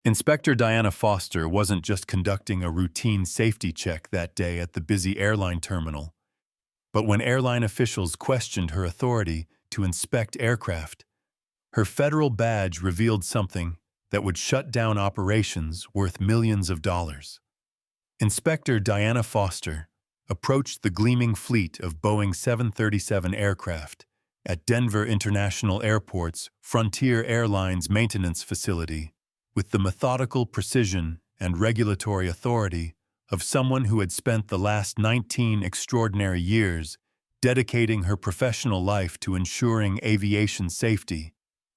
Inspector Diana Foster wasn't just conducting a routine safety check that day at the busy airline terminal, but when airline officials questioned her authority to inspect aircraft, her federal badge revealed something that would shut down operations worth millions of dollars. Inspector Diana Foster approached the gleaming fleet of Boeing 737 aircraft at Denver International Airport's Frontier Airlines maintenance facility with the methodical precision and regulatory authority of someone who had spent the last 19 extraordinary years dedicating her professional life to ensuring aviation safety,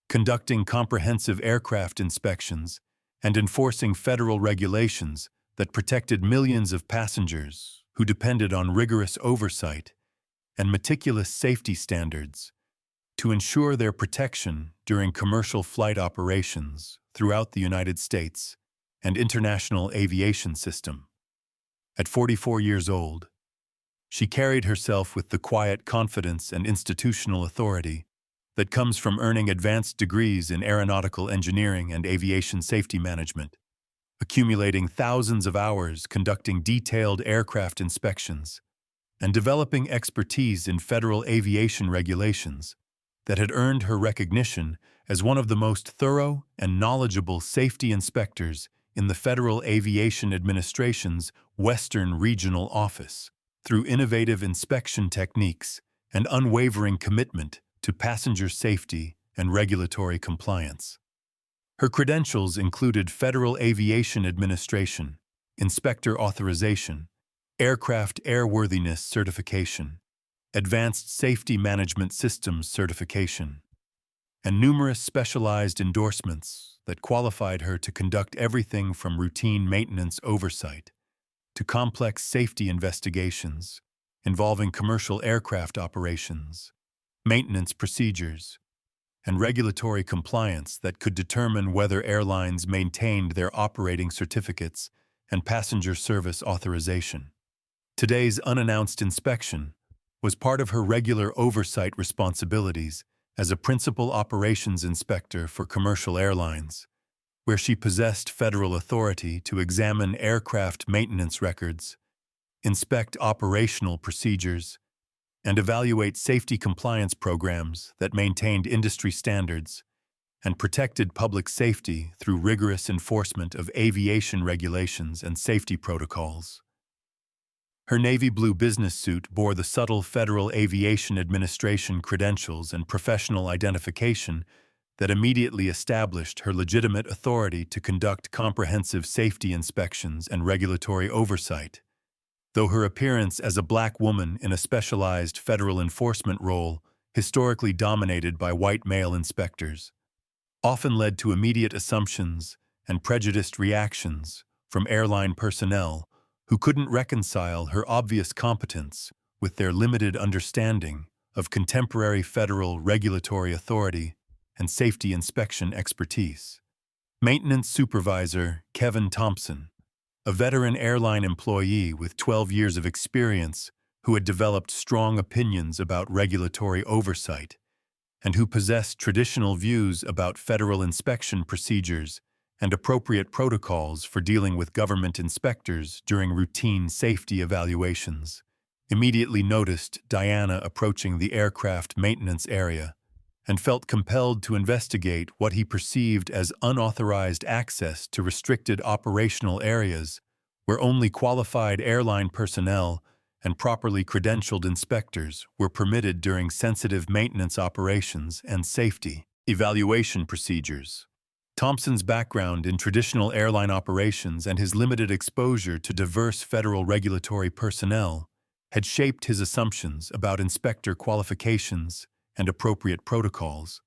conducting comprehensive aircraft inspections, and enforcing federal regulations that protected millions of passengers who depended on rigorous oversight and meticulous safety standards to ensure their protection during commercial flight operations throughout the United States and international aviation system. At 44 years old, she carried herself with the quiet confidence and institutional authority that comes from earning advanced degrees in aeronautical engineering and aviation safety management, accumulating thousands of hours conducting detailed aircraft inspections, and developing expertise in federal aviation regulations that had earned her recognition as one of the most thorough and knowledgeable safety inspectors in the Federal Aviation Administration's Western Regional Office. Through innovative inspection techniques and unwavering commitment to passenger safety and regulatory compliance. Her credentials included Federal Aviation Administration, Inspector Authorization, Aircraft Airworthiness Certification, Advanced Safety Management Systems Certification, and numerous specialized endorsements that qualified her to conduct everything from routine maintenance oversight to complex safety investigations involving commercial aircraft operations, maintenance procedures, and regulatory compliance that could determine whether airlines maintained their operating certificates and passenger service authorization. Today's unannounced inspection was part of her regular oversight responsibilities as a principal operations inspector for commercial airlines, where she possessed federal authority to examine aircraft maintenance records, inspect operational procedures, and evaluate safety compliance programs that maintained industry standards and protected public safety through rigorous enforcement of aviation regulations and safety protocols. Her navy blue business suit bore the subtle Federal Aviation Administration credentials and professional identification that immediately established her legitimate authority to conduct comprehensive safety inspections and regulatory oversight. Though her appearance as a black woman in a specialized federal enforcement role, historically dominated by white male inspectors, often led to immediate assumptions and prejudiced reactions from airline personnel who couldn't reconcile her obvious competence with their limited understanding of contemporary federal regulatory authority and safety inspection expertise. Maintenance Supervisor Kevin Thompson, a veteran airline employee with 12 years of experience who had developed strong opinions about regulatory oversight and who possessed traditional views about federal inspection procedures and appropriate protocols for dealing with government inspectors during routine safety evaluations, immediately noticed Diana approaching the aircraft maintenance area and felt compelled to investigate what he perceived as unauthorized access to restricted operational areas where only qualified airline personnel and properly credentialed inspectors were permitted during sensitive maintenance operations and safety evaluation procedures. Thompson's background in traditional airline operations and his limited exposure to diverse federal regulatory personnel had shaped his assumptions about inspector qualifications and appropriate protocols,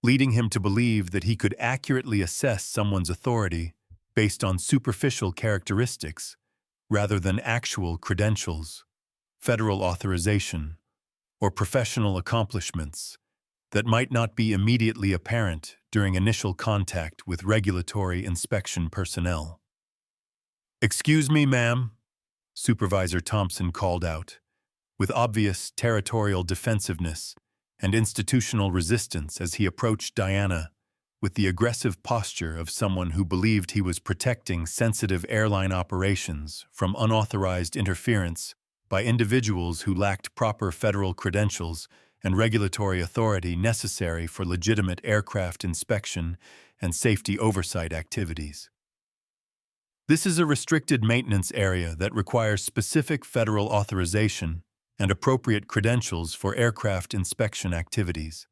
leading him to believe that he could accurately assess someone's authority based on superficial characteristics rather than actual credentials, federal authorization, or professional accomplishments that might not be immediately apparent during initial contact with regulatory inspection personnel. "Excuse me, ma'am," Supervisor Thompson called out, with obvious territorial defensiveness and institutional resistance as he approached Diana with the aggressive posture of someone who believed he was protecting sensitive airline operations from unauthorized interference by individuals who lacked proper federal credentials and regulatory authority necessary for legitimate aircraft inspection and safety oversight activities. This is a restricted maintenance area that requires specific federal authorization and appropriate credentials for aircraft inspection activities,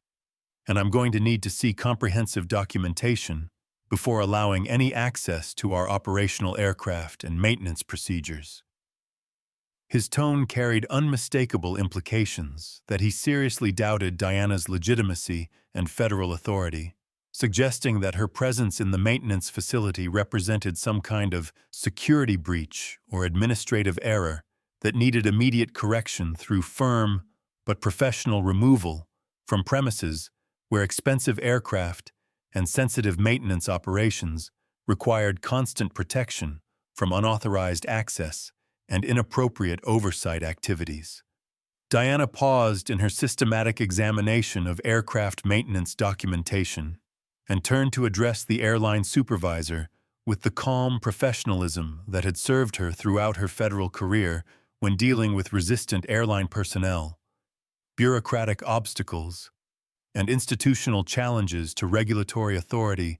and I'm going to need to see comprehensive documentation before allowing any access to our operational aircraft and maintenance procedures. His tone carried unmistakable implications that he seriously doubted Diana's legitimacy and federal authority, suggesting that her presence in the maintenance facility represented some kind of security breach or administrative error that needed immediate correction through firm but professional removal from premises where expensive aircraft and sensitive maintenance operations required constant protection from unauthorized access and inappropriate oversight activities. Diana paused in her systematic examination of aircraft maintenance documentation and turned to address the airline supervisor with the calm professionalism that had served her throughout her federal career when dealing with resistant airline personnel, bureaucratic obstacles, and institutional challenges to regulatory authority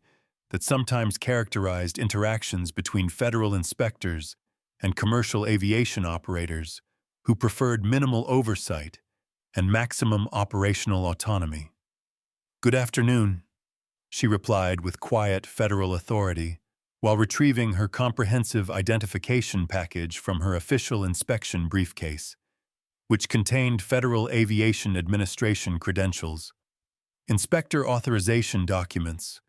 that sometimes characterized interactions between federal inspectors and commercial aviation operators who preferred minimal oversight and maximum operational autonomy. "Good afternoon," she replied with quiet federal authority, while retrieving her comprehensive identification package from her official inspection briefcase, which contained Federal Aviation Administration credentials, inspector authorization documents,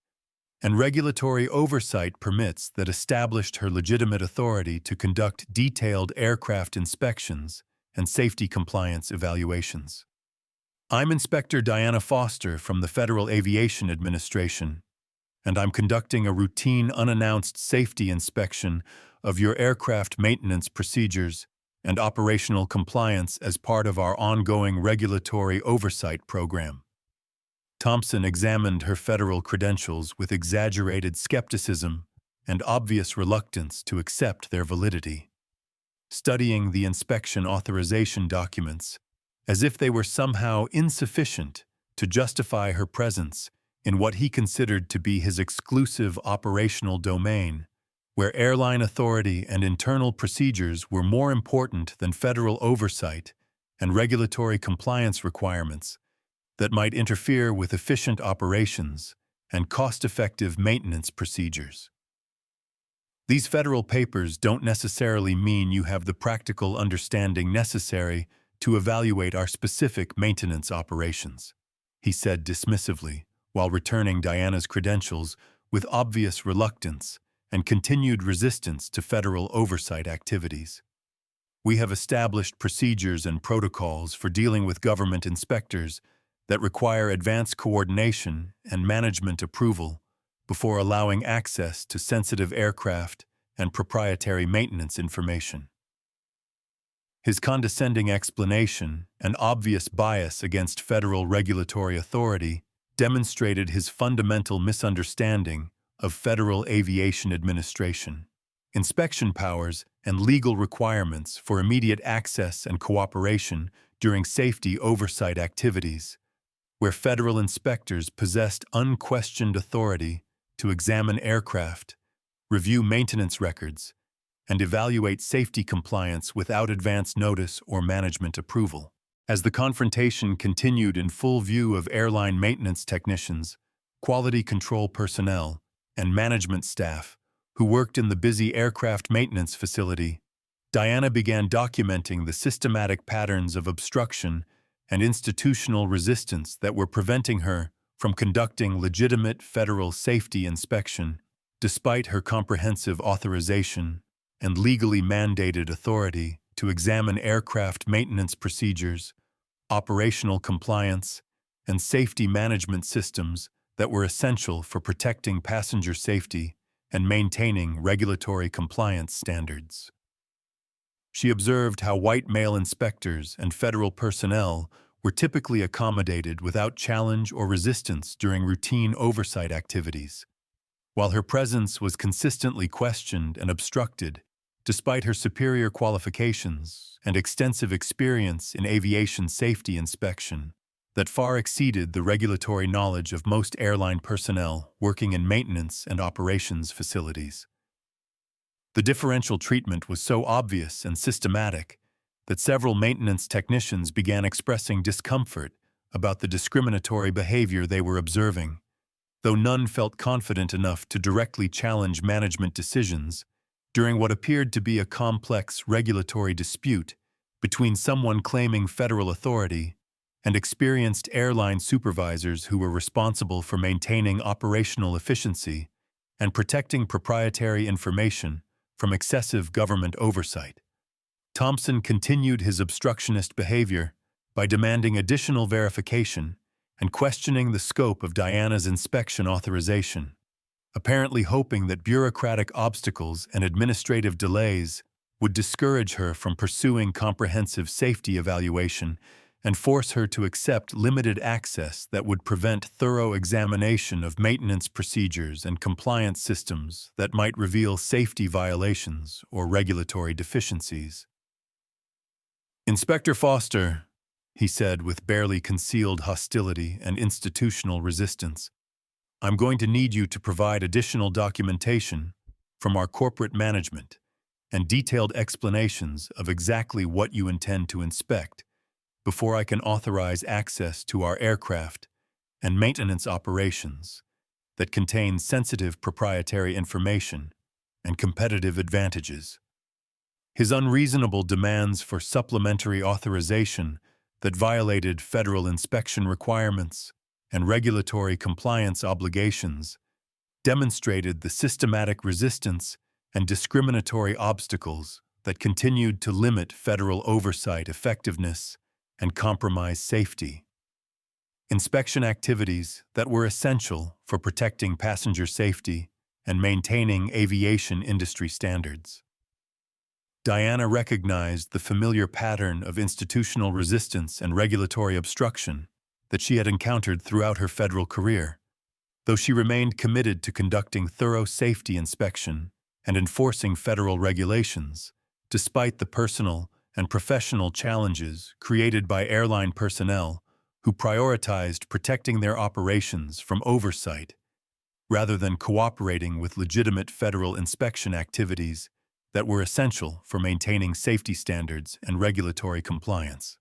and regulatory oversight permits that established her legitimate authority to conduct detailed aircraft inspections and safety compliance evaluations. "I'm Inspector Diana Foster from the Federal Aviation Administration, and I'm conducting a routine unannounced safety inspection of your aircraft maintenance procedures and operational compliance as part of our ongoing regulatory oversight program." Thompson examined her federal credentials with exaggerated skepticism and obvious reluctance to accept their validity, studying the inspection authorization documents as if they were somehow insufficient to justify her presence in what he considered to be his exclusive operational domain, where airline authority and internal procedures were more important than federal oversight and regulatory compliance requirements that might interfere with efficient operations and cost-effective maintenance procedures. "These federal papers don't necessarily mean you have the practical understanding necessary to evaluate our specific maintenance operations," he said dismissively, while returning Diana's credentials with obvious reluctance and continued resistance to federal oversight activities. "We have established procedures and protocols for dealing with government inspectors that require advanced coordination and management approval before allowing access to sensitive aircraft and proprietary maintenance information." His condescending explanation and obvious bias against federal regulatory authority demonstrated his fundamental misunderstanding of Federal Aviation Administration, inspection powers, and legal requirements for immediate access and cooperation during safety oversight activities, where federal inspectors possessed unquestioned authority to examine aircraft, review maintenance records, and evaluate safety compliance without advance notice or management approval. As the confrontation continued in full view of airline maintenance technicians, quality control personnel, and management staff who worked in the busy aircraft maintenance facility, Diana began documenting the systematic patterns of obstruction and institutional resistance that were preventing her from conducting legitimate federal safety inspection, despite her comprehensive authorization and legally mandated authority to examine aircraft maintenance procedures, operational compliance, and safety management systems that were essential for protecting passenger safety and maintaining regulatory compliance standards. She observed how white male inspectors and federal personnel were typically accommodated without challenge or resistance during routine oversight activities, while her presence was consistently questioned and obstructed, despite her superior qualifications and extensive experience in aviation safety inspection that far exceeded the regulatory knowledge of most airline personnel working in maintenance and operations facilities. The differential treatment was so obvious and systematic that several maintenance technicians began expressing discomfort about the discriminatory behavior they were observing, though none felt confident enough to directly challenge management decisions during what appeared to be a complex regulatory dispute between someone claiming federal authority and experienced airline supervisors who were responsible for maintaining operational efficiency and protecting proprietary information from excessive government oversight. Thompson continued his obstructionist behavior by demanding additional verification and questioning the scope of Diana's inspection authorization, apparently hoping that bureaucratic obstacles and administrative delays would discourage her from pursuing comprehensive safety evaluation and force her to accept limited access that would prevent thorough examination of maintenance procedures and compliance systems that might reveal safety violations or regulatory deficiencies. "Inspector Foster," he said with barely concealed hostility and institutional resistance, "I'm going to need you to provide additional documentation from our corporate management and detailed explanations of exactly what you intend to inspect before I can authorize access to our aircraft and maintenance operations that contain sensitive proprietary information and competitive advantages." His unreasonable demands for supplementary authorization that violated federal inspection requirements and regulatory compliance obligations demonstrated the systematic resistance and discriminatory obstacles that continued to limit federal oversight effectiveness and compromise safety. Inspection activities that were essential for protecting passenger safety and maintaining aviation industry standards. Diana recognized the familiar pattern of institutional resistance and regulatory obstruction that she had encountered throughout her federal career, though she remained committed to conducting thorough safety inspection and enforcing federal regulations, despite the personal and professional challenges created by airline personnel who prioritized protecting their operations from oversight rather than cooperating with legitimate federal inspection activities that were essential for maintaining safety standards and regulatory compliance.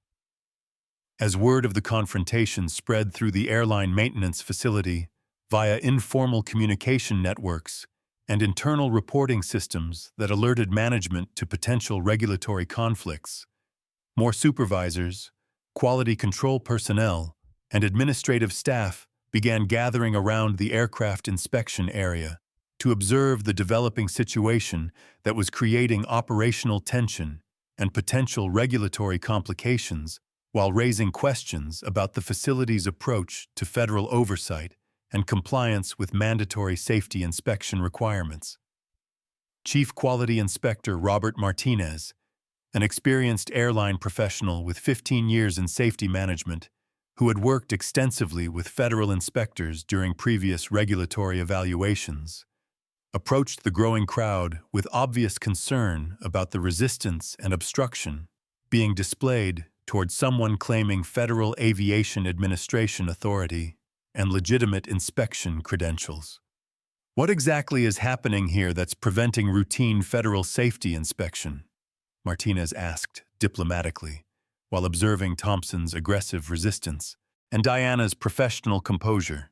As word of the confrontation spread through the airline maintenance facility via informal communication networks and internal reporting systems that alerted management to potential regulatory conflicts, more supervisors, quality control personnel, and administrative staff began gathering around the aircraft inspection area to observe the developing situation that was creating operational tension and potential regulatory complications while raising questions about the facility's approach to federal oversight and compliance with mandatory safety inspection requirements. Chief Quality Inspector Robert Martinez, an experienced airline professional with 15 years in safety management, who had worked extensively with federal inspectors during previous regulatory evaluations, approached the growing crowd with obvious concern about the resistance and obstruction being displayed toward someone claiming Federal Aviation Administration authority and legitimate inspection credentials. "What exactly is happening here that's preventing routine federal safety inspection?" Martinez asked diplomatically, while observing Thompson's aggressive resistance and Diana's professional composure,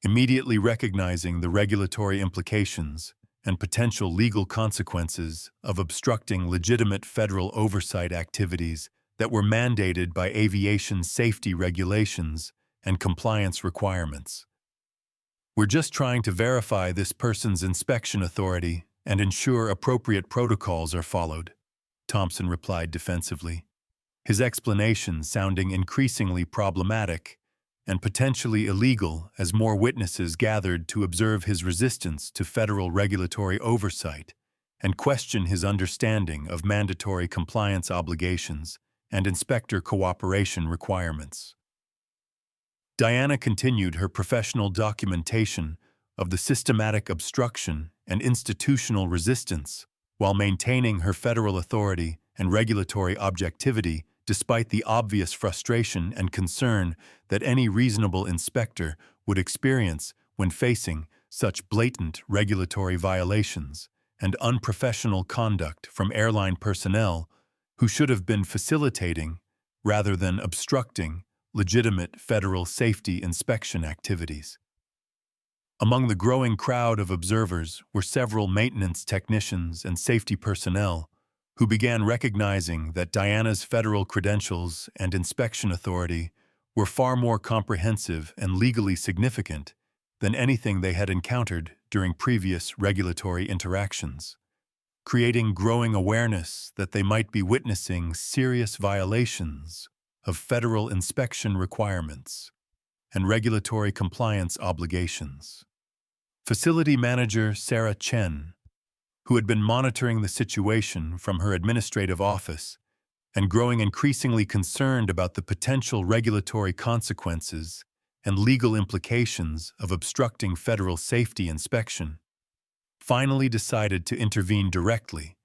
immediately recognizing the regulatory implications and potential legal consequences of obstructing legitimate federal oversight activities that were mandated by aviation safety regulations and compliance requirements. "We're just trying to verify this person's inspection authority and ensure appropriate protocols are followed," Thompson replied defensively, his explanation sounding increasingly problematic and potentially illegal as more witnesses gathered to observe his resistance to federal regulatory oversight and question his understanding of mandatory compliance obligations and inspector cooperation requirements. Diana continued her professional documentation of the systematic obstruction and institutional resistance while maintaining her federal authority and regulatory objectivity despite the obvious frustration and concern that any reasonable inspector would experience when facing such blatant regulatory violations and unprofessional conduct from airline personnel who should have been facilitating, rather than obstructing, legitimate federal safety inspection activities. Among the growing crowd of observers were several maintenance technicians and safety personnel who began recognizing that Diana's federal credentials and inspection authority were far more comprehensive and legally significant than anything they had encountered during previous regulatory interactions, creating growing awareness that they might be witnessing serious violations of federal inspection requirements and regulatory compliance obligations. Facility Manager Sarah Chen, who had been monitoring the situation from her administrative office and growing increasingly concerned about the potential regulatory consequences and legal implications of obstructing federal safety inspection, finally decided to intervene directly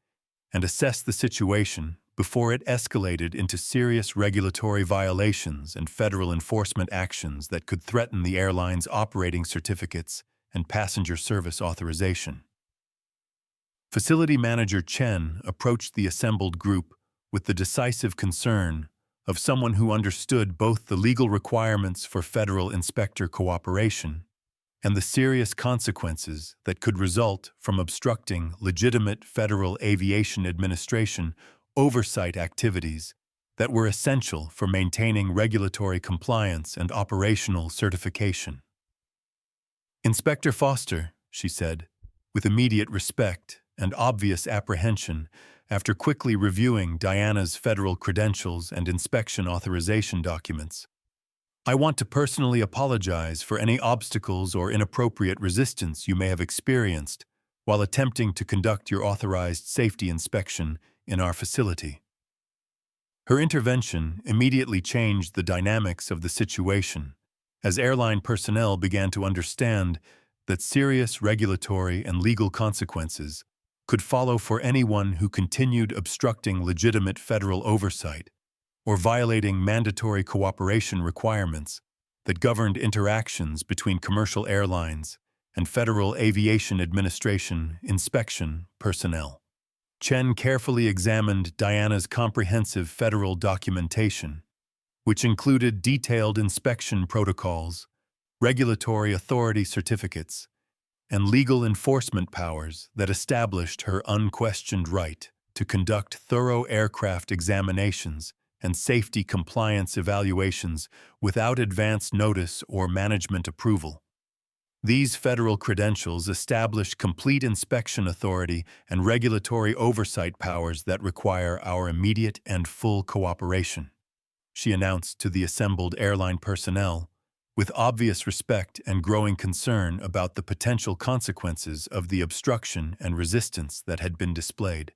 and assess the situation before it escalated into serious regulatory violations and federal enforcement actions that could threaten the airline's operating certificates and passenger service authorization. Facility Manager Chen approached the assembled group with the decisive concern of someone who understood both the legal requirements for federal inspector cooperation and the serious consequences that could result from obstructing legitimate Federal Aviation Administration oversight activities that were essential for maintaining regulatory compliance and operational certification. "Inspector Foster," she said, with immediate respect and obvious apprehension after quickly reviewing Diana's federal credentials and inspection authorization documents, "I want to personally apologize for any obstacles or inappropriate resistance you may have experienced while attempting to conduct your authorized safety inspection in our facility." Her intervention immediately changed the dynamics of the situation, as airline personnel began to understand that serious regulatory and legal consequences could follow for anyone who continued obstructing legitimate federal oversight or violating mandatory cooperation requirements that governed interactions between commercial airlines and Federal Aviation Administration inspection personnel. Chen carefully examined Diana's comprehensive federal documentation, which included detailed inspection protocols, regulatory authority certificates, and legal enforcement powers that established her unquestioned right to conduct thorough aircraft examinations and safety compliance evaluations without advance notice or management approval. These federal credentials establish complete inspection authority and regulatory oversight powers that require our immediate and full cooperation, she announced to the assembled airline personnel, with obvious respect and growing concern about the potential consequences of the obstruction and resistance that had been displayed.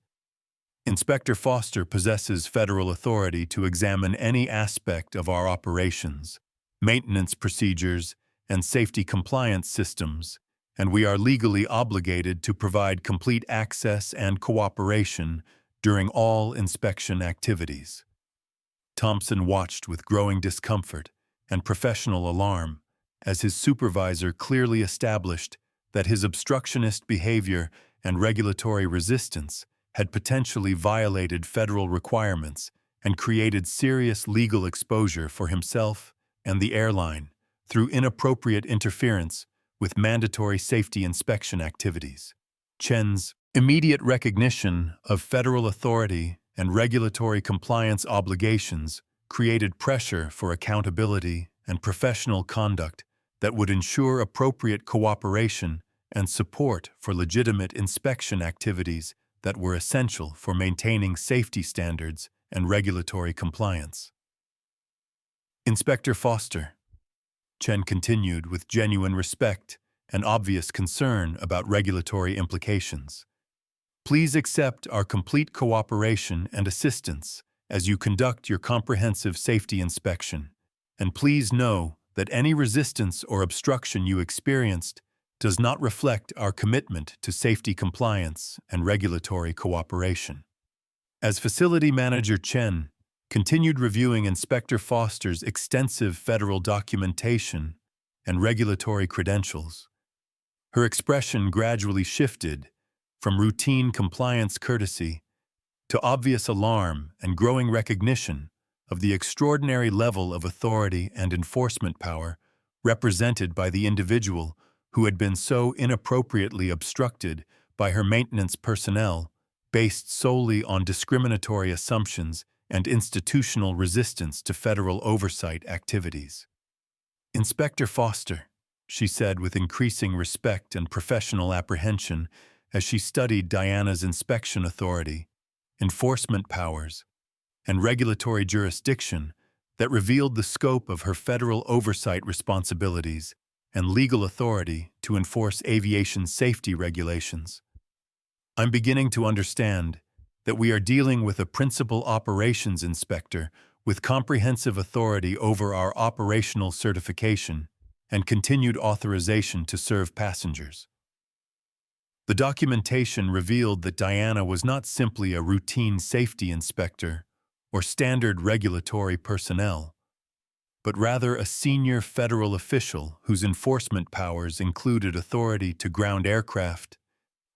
"Inspector Foster possesses federal authority to examine any aspect of our operations, maintenance procedures, and safety compliance systems, and we are legally obligated to provide complete access and cooperation during all inspection activities." Thompson watched with growing discomfort and professional alarm as his supervisor clearly established that his obstructionist behavior and regulatory resistance had potentially violated federal requirements and created serious legal exposure for himself and the airline through inappropriate interference with mandatory safety inspection activities. Chen's immediate recognition of federal authority and regulatory compliance obligations created pressure for accountability and professional conduct that would ensure appropriate cooperation and support for legitimate inspection activities that were essential for maintaining safety standards and regulatory compliance. "Inspector Foster," Chen continued with genuine respect and obvious concern about regulatory implications, "please accept our complete cooperation and assistance as you conduct your comprehensive safety inspection, and please know that any resistance or obstruction you experienced does not reflect our commitment to safety compliance and regulatory cooperation. As Facility Manager Chen continued reviewing Inspector Foster's extensive federal documentation and regulatory credentials, her expression gradually shifted from routine compliance courtesy to obvious alarm and growing recognition of the extraordinary level of authority and enforcement power represented by the individual who had been so inappropriately obstructed by her maintenance personnel based solely on discriminatory assumptions and institutional resistance to federal oversight activities. "Inspector Foster," she said with increasing respect and professional apprehension as she studied Diana's inspection authority, enforcement powers, and regulatory jurisdiction that revealed the scope of her federal oversight responsibilities and legal authority to enforce aviation safety regulations. "I'm beginning to understand that we are dealing with a principal operations inspector with comprehensive authority over our operational certification and continued authorization to serve passengers." The documentation revealed that Diana was not simply a routine safety inspector or standard regulatory personnel, but rather a senior federal official whose enforcement powers included authority to ground aircraft,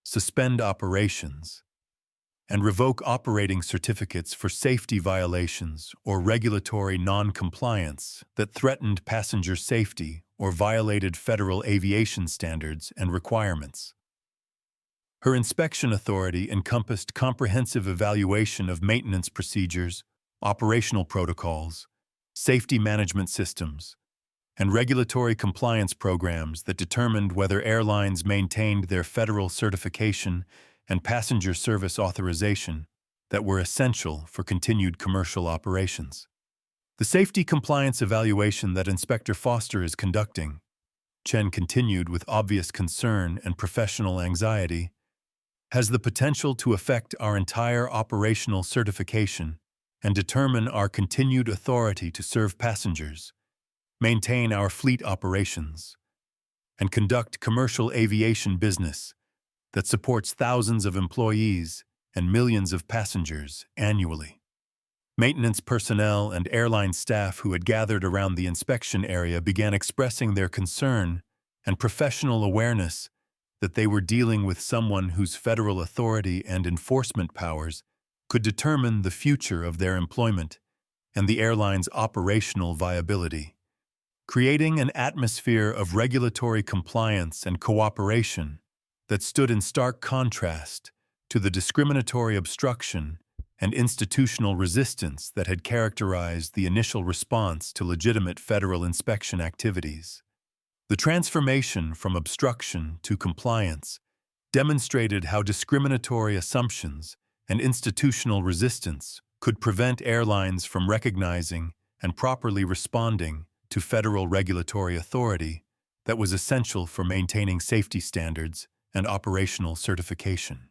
suspend operations, and revoke operating certificates for safety violations or regulatory non-compliance that threatened passenger safety or violated federal aviation standards and requirements. Her inspection authority encompassed comprehensive evaluation of maintenance procedures, operational protocols, safety management systems, and regulatory compliance programs that determined whether airlines maintained their federal certification and passenger service authorization that were essential for continued commercial operations. "The safety compliance evaluation that Inspector Foster is conducting," Chen continued with obvious concern and professional anxiety, "has the potential to affect our entire operational certification and determine our continued authority to serve passengers, maintain our fleet operations, and conduct commercial aviation business that supports thousands of employees and millions of passengers annually." Maintenance personnel and airline staff who had gathered around the inspection area began expressing their concern and professional awareness that they were dealing with someone whose federal authority and enforcement powers could determine the future of their employment and the airline's operational viability, creating an atmosphere of regulatory compliance and cooperation that stood in stark contrast to the discriminatory obstruction and institutional resistance that had characterized the initial response to legitimate federal inspection activities. The transformation from obstruction to compliance demonstrated how discriminatory assumptions and institutional resistance could prevent airlines from recognizing and properly responding to federal regulatory authority that was essential for maintaining safety standards and operational certification.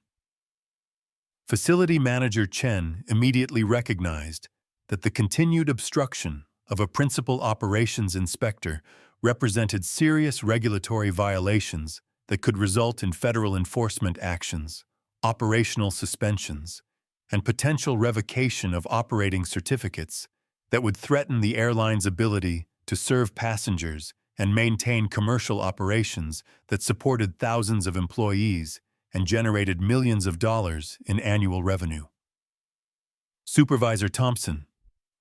Facility Manager Chen immediately recognized that the continued obstruction of a principal operations inspector represented serious regulatory violations that could result in federal enforcement actions, operational suspensions, and potential revocation of operating certificates that would threaten the airline's ability to serve passengers and maintain commercial operations that supported thousands of employees and generated millions of dollars in annual revenue. "Supervisor Thompson,"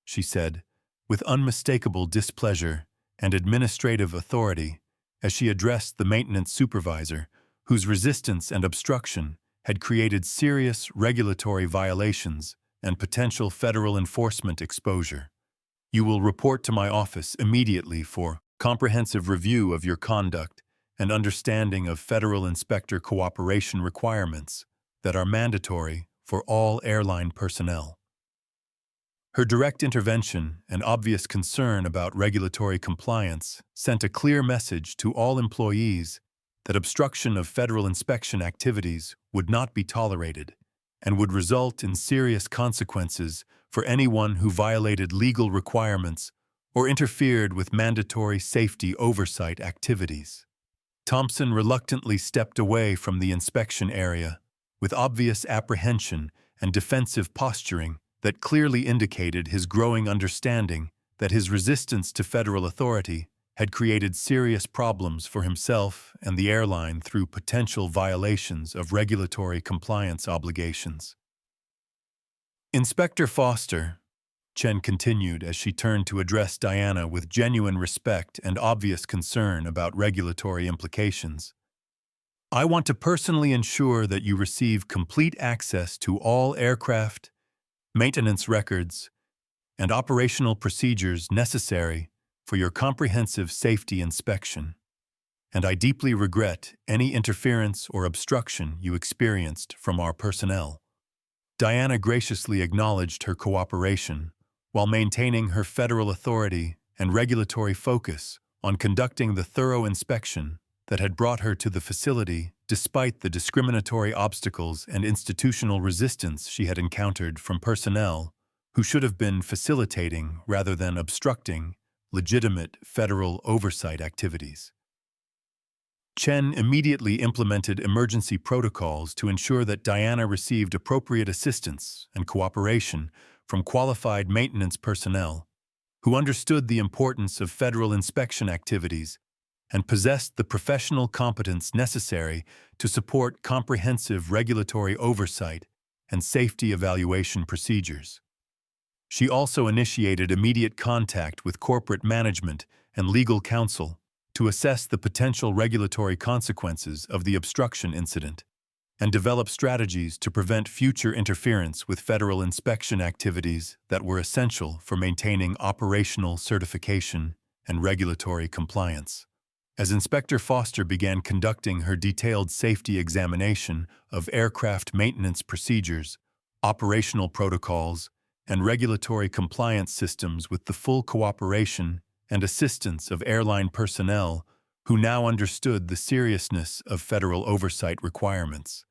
she said, with unmistakable displeasure and administrative authority, as she addressed the maintenance supervisor, whose resistance and obstruction had created serious regulatory violations and potential federal enforcement exposure. "You will report to my office immediately for comprehensive review of your conduct and understanding of federal inspector cooperation requirements that are mandatory for all airline personnel." Her direct intervention and obvious concern about regulatory compliance sent a clear message to all employees that obstruction of federal inspection activities would not be tolerated, and would result in serious consequences for anyone who violated legal requirements or interfered with mandatory safety oversight activities. Thompson reluctantly stepped away from the inspection area, with obvious apprehension and defensive posturing that clearly indicated his growing understanding that his resistance to federal authority had created serious problems for himself and the airline through potential violations of regulatory compliance obligations. Inspector Foster, Chen continued as she turned to address Diana with genuine respect and obvious concern about regulatory implications. I want to personally ensure that you receive complete access to all aircraft, maintenance records, and operational procedures necessary for your comprehensive safety inspection, and I deeply regret any interference or obstruction you experienced from our personnel. Diana graciously acknowledged her cooperation while maintaining her federal authority and regulatory focus on conducting the thorough inspection that had brought her to the facility despite the discriminatory obstacles and institutional resistance she had encountered from personnel who should have been facilitating rather than obstructing legitimate federal oversight activities. Chen immediately implemented emergency protocols to ensure that Diana received appropriate assistance and cooperation from qualified maintenance personnel who understood the importance of federal inspection activities and possessed the professional competence necessary to support comprehensive regulatory oversight and safety evaluation procedures. She also initiated immediate contact with corporate management and legal counsel to assess the potential regulatory consequences of the obstruction incident and develop strategies to prevent future interference with federal inspection activities that were essential for maintaining operational certification and regulatory compliance. As Inspector Foster began conducting her detailed safety examination of aircraft maintenance procedures, operational protocols, and regulatory compliance systems with the full cooperation and assistance of airline personnel who now understood the seriousness of federal oversight requirements.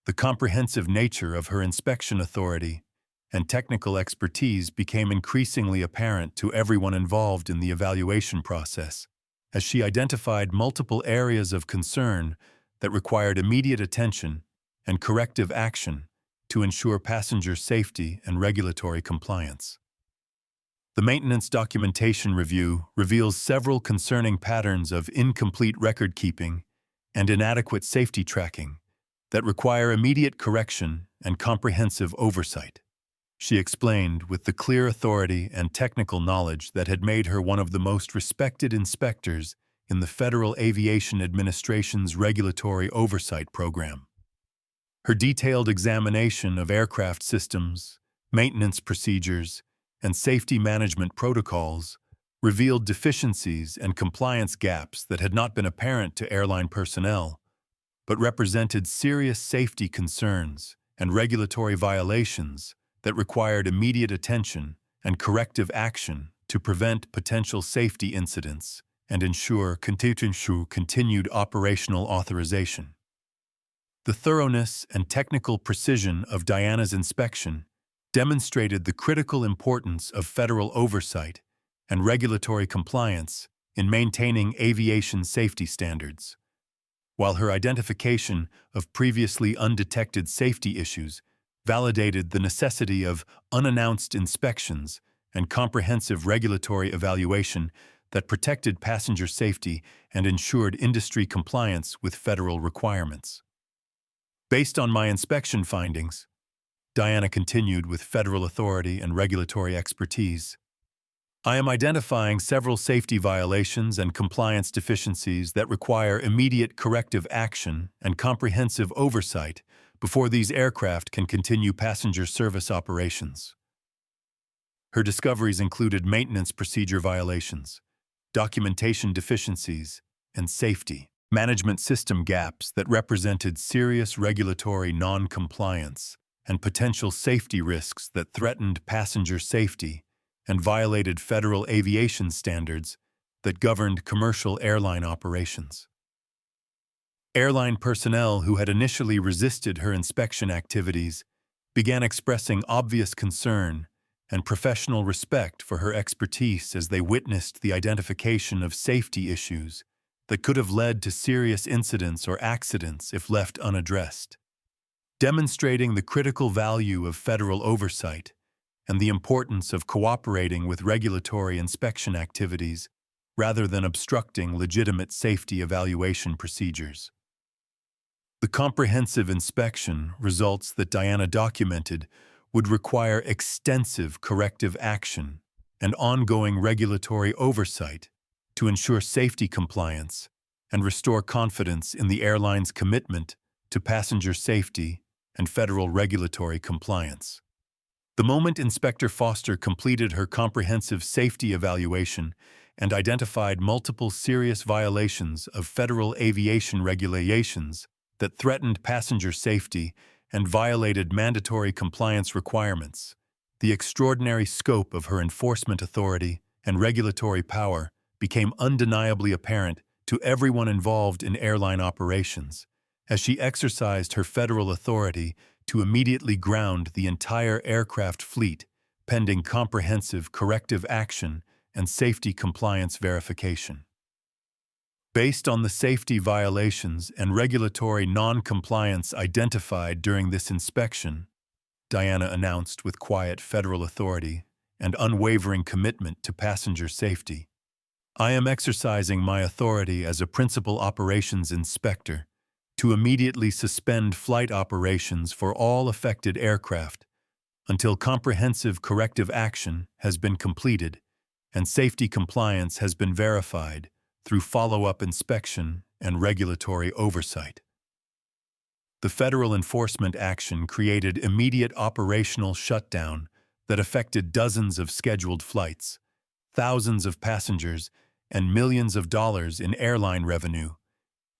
The comprehensive nature of her inspection authority and technical expertise became increasingly apparent to everyone involved in the evaluation process, as she identified multiple areas of concern that required immediate attention and corrective action to ensure passenger safety and regulatory compliance. The maintenance documentation review reveals several concerning patterns of incomplete record-keeping and inadequate safety tracking that require immediate correction and comprehensive oversight. She explained with the clear authority and technical knowledge that had made her one of the most respected inspectors in the Federal Aviation Administration's regulatory oversight program. Her detailed examination of aircraft systems, maintenance procedures, and safety management protocols revealed deficiencies and compliance gaps that had not been apparent to airline personnel, but represented serious safety concerns and regulatory violations that required immediate attention and corrective action to prevent potential safety incidents and ensure continued operational authorization. The thoroughness and technical precision of Diana's inspection demonstrated the critical importance of federal oversight and regulatory compliance in maintaining aviation safety standards, while her identification of previously undetected safety issues validated the necessity of unannounced inspections and comprehensive regulatory evaluation that protected passenger safety and ensured industry compliance with federal requirements. Based on my inspection findings, Diana continued with federal authority and regulatory expertise, I am identifying several safety violations and compliance deficiencies that require immediate corrective action and comprehensive oversight before these aircraft can continue passenger service operations. Her discoveries included maintenance procedure violations, documentation deficiencies, and safety management system gaps that represented serious regulatory non-compliance and potential safety risks that threatened passenger safety and violated federal aviation standards that governed commercial airline operations. Airline personnel who had initially resisted her inspection activities began expressing obvious concern and professional respect for her expertise as they witnessed the identification of safety issues that could have led to serious incidents or accidents if left unaddressed. Demonstrating the critical value of federal oversight and the importance of cooperating with regulatory inspection activities rather than obstructing legitimate safety evaluation procedures. The comprehensive inspection results that Diana documented would require extensive corrective action and ongoing regulatory oversight to ensure safety compliance and restore confidence in the airline's commitment to passenger safety and federal regulatory compliance. The moment Inspector Foster completed her comprehensive safety evaluation and identified multiple serious violations of federal aviation regulations that threatened passenger safety and violated mandatory compliance requirements, the extraordinary scope of her enforcement authority and regulatory power became undeniably apparent to everyone involved in airline operations, as she exercised her federal authority to immediately ground the entire aircraft fleet pending comprehensive corrective action and safety compliance verification. Based on the safety violations and regulatory non-compliance identified during this inspection, Diana announced with quiet federal authority and unwavering commitment to passenger safety, "I am exercising my authority as a principal operations inspector to immediately suspend flight operations for all affected aircraft until comprehensive corrective action has been completed and safety compliance has been verified through follow-up inspection and regulatory oversight." The federal enforcement action created immediate operational shutdown that affected dozens of scheduled flights, thousands of passengers, and millions of dollars in airline revenue,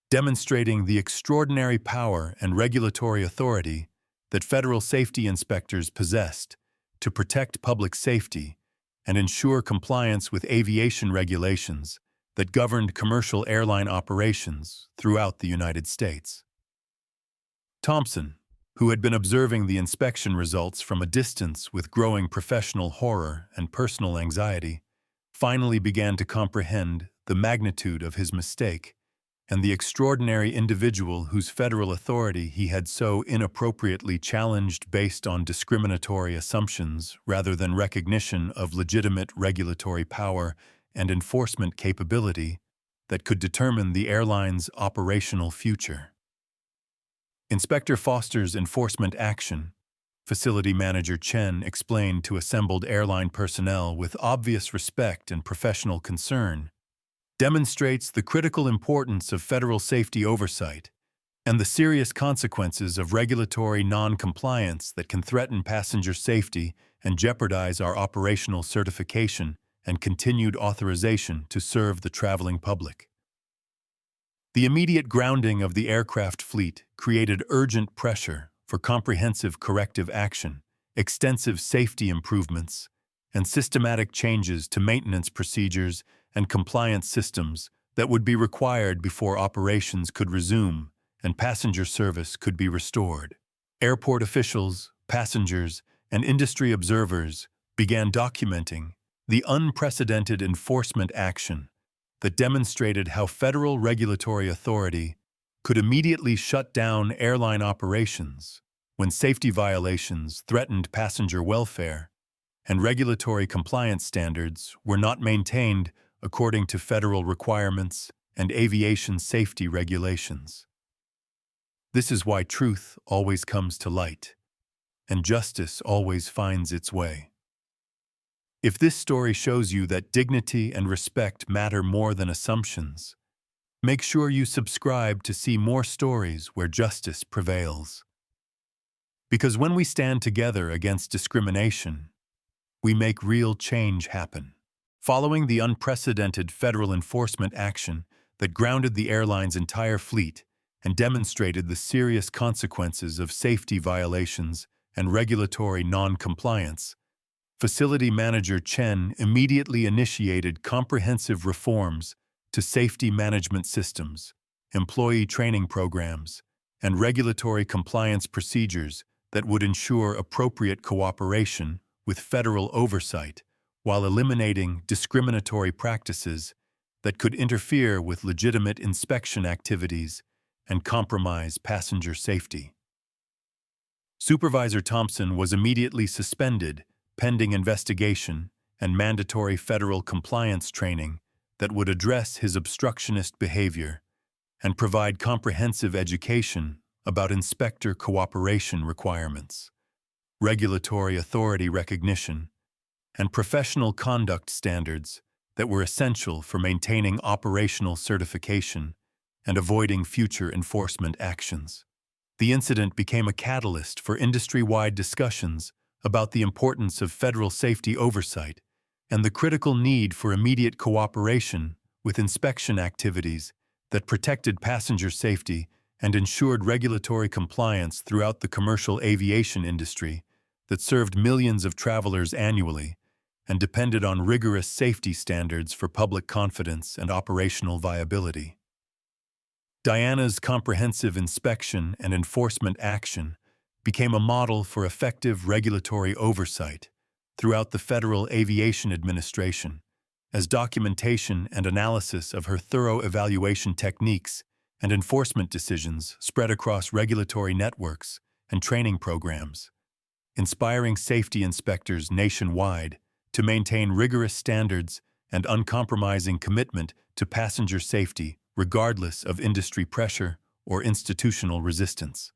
demonstrating the extraordinary power and regulatory authority that federal safety inspectors possessed to protect public safety and ensure compliance with aviation regulations that governed commercial airline operations throughout the United States. Thompson, who had been observing the inspection results from a distance with growing professional horror and personal anxiety, finally began to comprehend the magnitude of his mistake and the extraordinary individual whose federal authority he had so inappropriately challenged based on discriminatory assumptions rather than recognition of legitimate regulatory power and enforcement capability that could determine the airline's operational future. Inspector Foster's enforcement action, Facility Manager Chen explained to assembled airline personnel with obvious respect and professional concern, demonstrates the critical importance of federal safety oversight and the serious consequences of regulatory non-compliance that can threaten passenger safety and jeopardize our operational certification and continued authorization to serve the traveling public. The immediate grounding of the aircraft fleet created urgent pressure for comprehensive corrective action, extensive safety improvements, and systematic changes to maintenance procedures and compliance systems that would be required before operations could resume and passenger service could be restored. Airport officials, passengers, and industry observers began documenting the unprecedented enforcement action that demonstrated how federal regulatory authority could immediately shut down airline operations when safety violations threatened passenger welfare and regulatory compliance standards were not maintained according to federal requirements and aviation safety regulations. This is why truth always comes to light, and justice always finds its way. If this story shows you that dignity and respect matter more than assumptions, make sure you subscribe to see more stories where justice prevails. Because when we stand together against discrimination, we make real change happen. Following the unprecedented federal enforcement action that grounded the airline's entire fleet and demonstrated the serious consequences of safety violations and regulatory non-compliance, Facility Manager Chen immediately initiated comprehensive reforms to safety management systems, employee training programs, and regulatory compliance procedures that would ensure appropriate cooperation with federal oversight while eliminating discriminatory practices that could interfere with legitimate inspection activities and compromise passenger safety. Supervisor Thompson was immediately suspended pending investigation and mandatory federal compliance training that would address his obstructionist behavior and provide comprehensive education about inspector cooperation requirements, regulatory authority recognition, and professional conduct standards that were essential for maintaining operational certification and avoiding future enforcement actions. The incident became a catalyst for industry-wide discussions about the importance of federal safety oversight and the critical need for immediate cooperation with inspection activities that protected passenger safety and ensured regulatory compliance throughout the commercial aviation industry that served millions of travelers annually and depended on rigorous safety standards for public confidence and operational viability. Diana's comprehensive inspection and enforcement action became a model for effective regulatory oversight throughout the Federal Aviation Administration, as documentation and analysis of her thorough evaluation techniques and enforcement decisions spread across regulatory networks and training programs, inspiring safety inspectors nationwide to maintain rigorous standards and uncompromising commitment to passenger safety regardless of industry pressure or institutional resistance.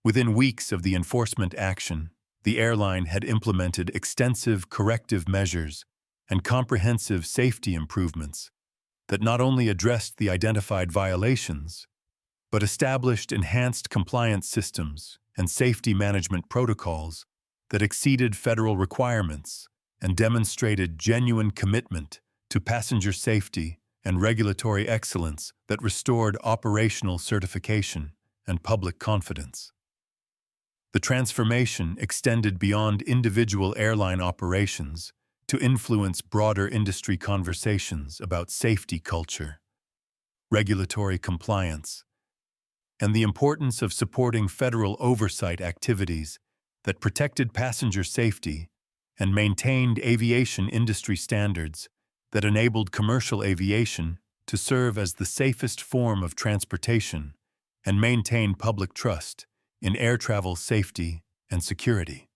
Within weeks of the enforcement action, the airline had implemented extensive corrective measures and comprehensive safety improvements that not only addressed the identified violations, but established enhanced compliance systems and safety management protocols that exceeded federal requirements and demonstrated genuine commitment to passenger safety and regulatory excellence that restored operational certification and public confidence. The transformation extended beyond individual airline operations to influence broader industry conversations about safety culture, regulatory compliance, and the importance of supporting federal oversight activities that protected passenger safety and maintained aviation industry standards that enabled commercial aviation to serve as the safest form of transportation and maintain public trust in air travel safety and security.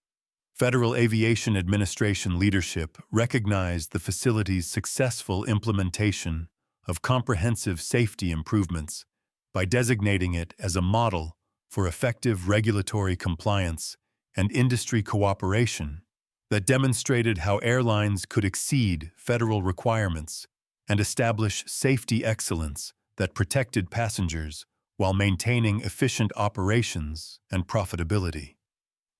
Federal Aviation Administration leadership recognized the facility's successful implementation of comprehensive safety improvements by designating it as a model for effective regulatory compliance and industry cooperation that demonstrated how airlines could exceed federal requirements and establish safety excellence that protected passengers while maintaining efficient operations and profitability.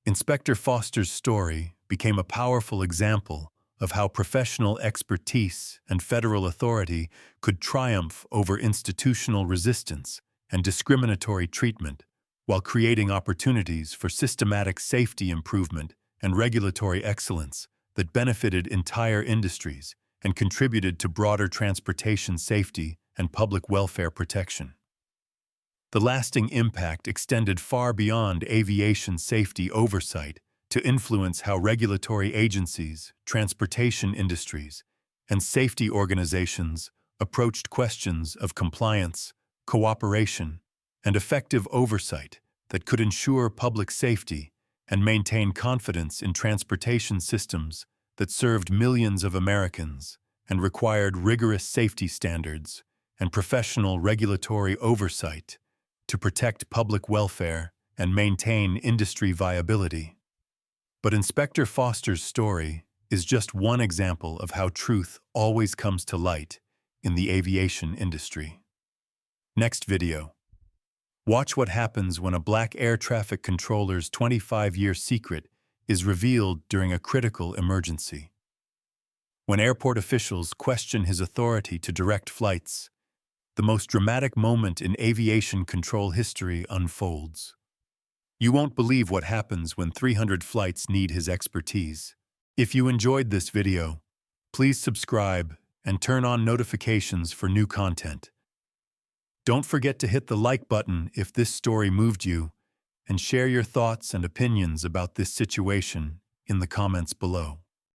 Inspector Foster's story became a powerful example of how professional expertise and federal authority could triumph over institutional resistance and discriminatory treatment while creating opportunities for systematic safety improvement and regulatory excellence that benefited entire industries and contributed to broader transportation safety and public welfare protection. The lasting impact extended far beyond aviation safety oversight to influence how regulatory agencies, transportation industries, and safety organizations approached questions of compliance, cooperation, and effective oversight that could ensure public safety and maintain confidence in transportation systems that served millions of Americans and required rigorous safety standards and professional regulatory oversight to protect public welfare and maintain industry viability. But Inspector Foster's story is just one example of how truth always comes to light in the aviation industry. Next video. Watch what happens when a black air traffic controller's 25-year secret is revealed during a critical emergency. When airport officials question his authority to direct flights, the most dramatic moment in aviation control history unfolds. You won't believe what happens when 300 flights need his expertise. If you enjoyed this video, please subscribe and turn on notifications for new content. Don't forget to hit the like button if this story moved you, and share your thoughts and opinions about this situation in the comments below.